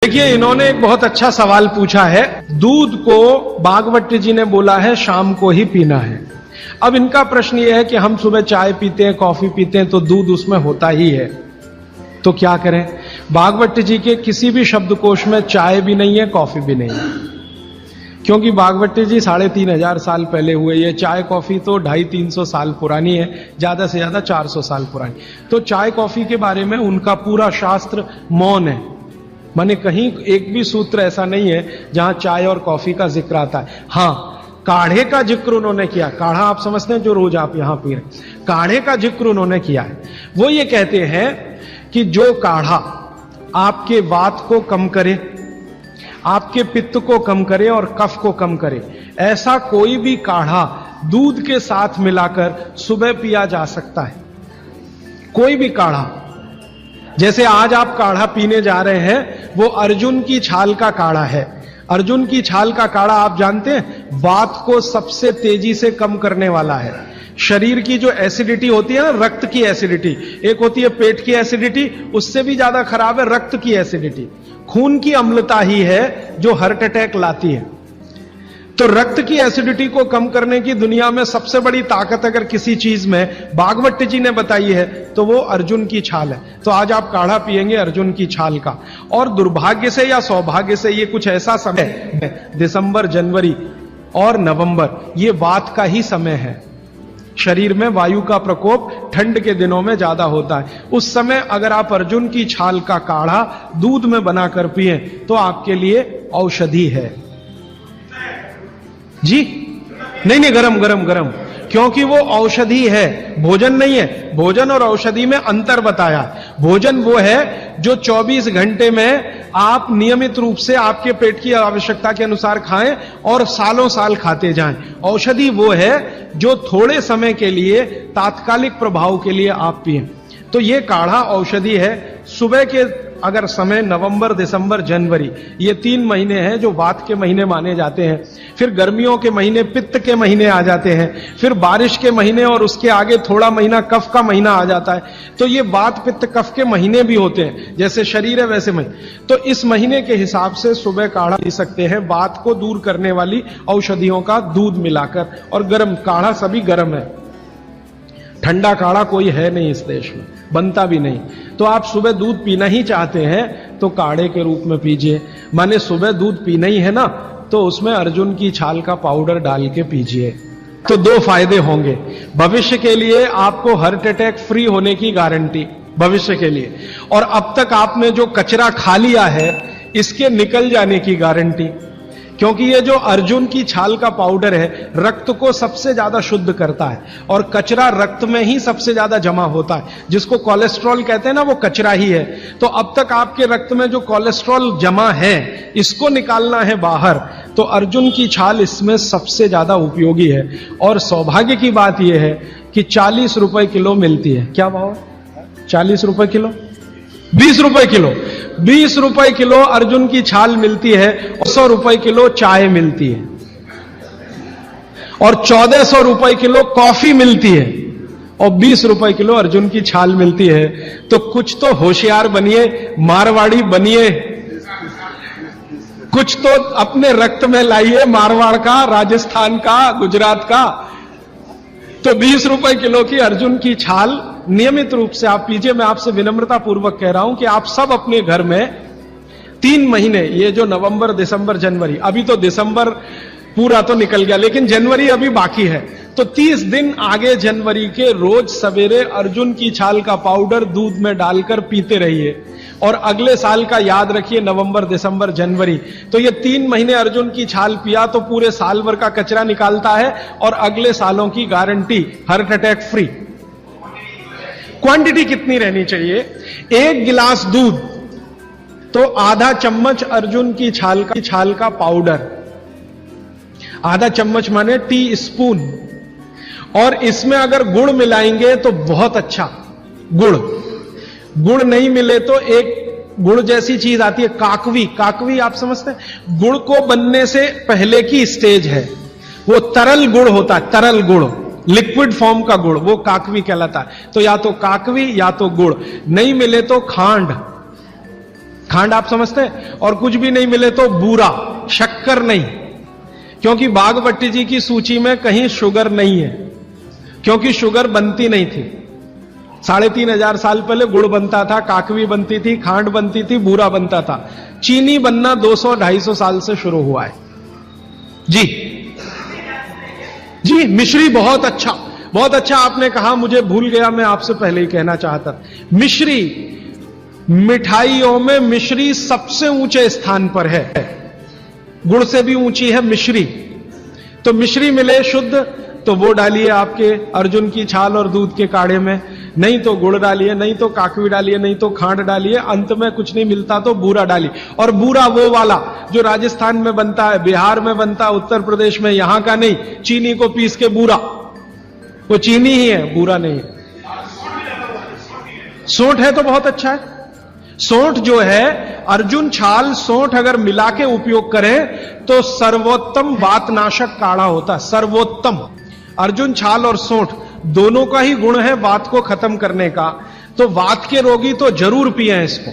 देखिए, इन्होंने एक बहुत अच्छा सवाल पूछा है। दूध को भागवत जी ने बोला है शाम को ही पीना है। अब इनका प्रश्न यह है कि हम सुबह चाय पीते हैं, कॉफी पीते हैं, तो दूध उसमें होता ही है, तो क्या करें? भागवत जी के किसी भी शब्दकोश में चाय भी नहीं है, कॉफी भी नहीं है, क्योंकि भागवत जी 3500 साल पहले हुए। ये चाय कॉफी तो 250-300 साल पुरानी है, ज्यादा से ज्यादा 400 साल पुरानी। तो चाय कॉफी के बारे में उनका पूरा शास्त्र मौन है, माने कहीं एक भी सूत्र ऐसा नहीं है जहां चाय और कॉफी का जिक्र आता है। हां, काढ़े का जिक्र उन्होंने किया। काढ़ा आप समझते हैं, जो रोज आप यहां पी रहे, काढ़े का जिक्र उन्होंने किया है। वो ये कहते हैं कि जो काढ़ा आपके वात को कम करे, आपके पित्त को कम करे और कफ को कम करे, ऐसा कोई भी काढ़ा दूध के साथ मिलाकर सुबह पिया जा सकता है। कोई भी काढ़ा, जैसे आज आप काढ़ा पीने जा रहे हैं, वो अर्जुन की छाल का काढ़ा है। अर्जुन की छाल का काढ़ा आप जानते हैं, वात को सबसे तेजी से कम करने वाला है। शरीर की जो एसिडिटी होती है ना, रक्त की एसिडिटी, एक होती है पेट की एसिडिटी, उससे भी ज्यादा खराब है रक्त की एसिडिटी। खून की अम्लता ही है जो हार्ट अटैक लाती है। तो रक्त की एसिडिटी को कम करने की दुनिया में सबसे बड़ी ताकत अगर किसी चीज में भागवत जी ने बताई है तो वो अर्जुन की छाल है। तो आज आप काढ़ा पिएंगे अर्जुन की छाल का। और दुर्भाग्य से या सौभाग्य से ये कुछ ऐसा समय है, दिसंबर, जनवरी और नवंबर, ये वात का ही समय है। शरीर में वायु का प्रकोप ठंड के दिनों में ज्यादा होता है। उस समय अगर आप अर्जुन की छाल का काढ़ा दूध में बनाकर पिए तो आपके लिए औषधि है जी। नहीं, गरम गरम गरम, क्योंकि वो औषधि है, भोजन नहीं है। भोजन और औषधि में अंतर बताया। भोजन वो है जो 24 घंटे में आप नियमित रूप से आपके पेट की आवश्यकता के अनुसार खाएं और सालों साल खाते जाएं। औषधि वो है जो थोड़े समय के लिए, तात्कालिक प्रभाव के लिए आप पिएं। तो ये काढ़ा औषधि है। सुबह के अगर समय नवंबर, दिसंबर, जनवरी, ये 3 महीने हैं जो वात के महीने माने जाते हैं। फिर गर्मियों के महीने पित्त के महीने आ जाते हैं। फिर बारिश के महीने और उसके आगे थोड़ा महीना कफ का महीना आ जाता है। तो ये वात, पित्त, कफ के महीने भी होते हैं। जैसे शरीर है वैसे महीने। तो इस महीने के हिसाब से सुबह काढ़ा पी सकते हैं, वात को दूर करने वाली औषधियों का दूध मिलाकर। और गर्म काढ़ा सभी गर्म है, ठंडा काढ़ा कोई है नहीं इस देश में, बनता भी नहीं। तो आप सुबह दूध पीना ही चाहते हैं तो काढ़े के रूप में पीजिए। माने सुबह दूध पीना ही है ना, तो उसमें अर्जुन की छाल का पाउडर डाल के पीजिए। तो 2 फायदे होंगे। भविष्य के लिए आपको हार्ट अटैक फ्री होने की गारंटी, भविष्य के लिए। और अब तक आपने जो कचरा खा लिया है इसके निकल जाने की गारंटी, क्योंकि ये जो अर्जुन की छाल का पाउडर है रक्त को सबसे ज्यादा शुद्ध करता है। और कचरा रक्त में ही सबसे ज्यादा जमा होता है, जिसको कोलेस्ट्रॉल कहते हैं ना, वो कचरा ही है। तो अब तक आपके रक्त में जो कोलेस्ट्रॉल जमा है इसको निकालना है बाहर, तो अर्जुन की छाल इसमें सबसे ज्यादा उपयोगी है। और सौभाग्य की बात यह है कि 40 रुपए किलो मिलती है। क्या भाव है? 40 रुपए किलो, 20 रुपए किलो। 20 रुपए किलो अर्जुन की छाल मिलती है और 100 रुपए किलो चाय मिलती है और 1400 रुपए किलो कॉफी मिलती है और 20 रुपए किलो अर्जुन की छाल मिलती है। तो कुछ तो होशियार बनिए, मारवाड़ी बनिए, कुछ तो अपने रक्त में लाइए, मारवाड़ का, राजस्थान का, गुजरात का। तो 20 रुपए किलो की अर्जुन की छाल नियमित रूप से आप पीजिए। मैं आपसे विनम्रता पूर्वक कह रहा हूं कि आप सब अपने घर में 3 महीने, ये जो नवंबर, दिसंबर, जनवरी, अभी तो दिसंबर पूरा तो निकल गया लेकिन जनवरी अभी बाकी है, तो 30 दिन आगे जनवरी के रोज सवेरे अर्जुन की छाल का पाउडर दूध में डालकर पीते रहिए। और अगले साल का याद रखिए, नवंबर, दिसंबर, जनवरी, तो ये 3 महीने अर्जुन की छाल पिया तो पूरे साल भर का कचरा निकालता है और अगले सालों की guarantee heart attack free. Quantity कितनी रहनी चाहिए? 1 गिलास दूध तो आधा चम्मच अर्जुन की छाल का पाउडर, आधा चम्मच माने टी स्पून। और इसमें अगर गुड़ मिलाएंगे तो बहुत अच्छा। गुड़ नहीं मिले तो एक गुड़ जैसी चीज आती है, काकवी। काकवी आप समझते हैं? गुड़ को बनने से पहले की स्टेज है, वो तरल गुड़ होता है, तरल गुड़, लिक्विड फॉर्म का गुड़, वो काकवी कहलाता है। तो या तो काकवी या तो गुड़, नहीं मिले तो खांड। खांड आप समझते हैं? और कुछ भी नहीं मिले तो बूरा, शक्कर नहीं, क्योंकि बागवती जी की सूची में कहीं शुगर नहीं है, क्योंकि शुगर बनती नहीं थी। 3500 साल पहले गुड़ बनता था, काकवी बनती थी, खांड बनती थी, बूरा बनता था। चीनी बनना 200-250 साल से शुरू हुआ है। जी जी, मिश्री बहुत अच्छा, बहुत अच्छा आपने कहा, मुझे भूल गया, मैं आपसे पहले ही कहना चाहता था। मिश्री, मिठाइयों में मिश्री सबसे ऊंचे स्थान पर है, गुड़ से भी ऊंची है मिश्री। तो मिश्री मिले शुद्ध तो वो डालिए आपके अर्जुन की छाल और दूध के काढ़े में, नहीं तो गुड़ डालिए, नहीं तो काकवी डालिए, नहीं तो खांड डालिए, अंत में कुछ नहीं मिलता तो बूरा डालिए। और बूरा वो वाला जो राजस्थान में बनता है, बिहार में बनता है, उत्तर प्रदेश में, यहां का नहीं, चीनी को पीस के बूरा, वो चीनी ही है, बूरा नहीं है। सोंठ है तो बहुत अच्छा है। सोंठ जो है, अर्जुन छाल सोंठ अगर मिला के उपयोग करें तो सर्वोत्तम वातनाशक काढ़ा होता है, सर्वोत्तम। अर्जुन छाल और सोंठ दोनों का ही गुण है वात को खत्म करने का, तो वात के रोगी तो जरूर पिए इसको।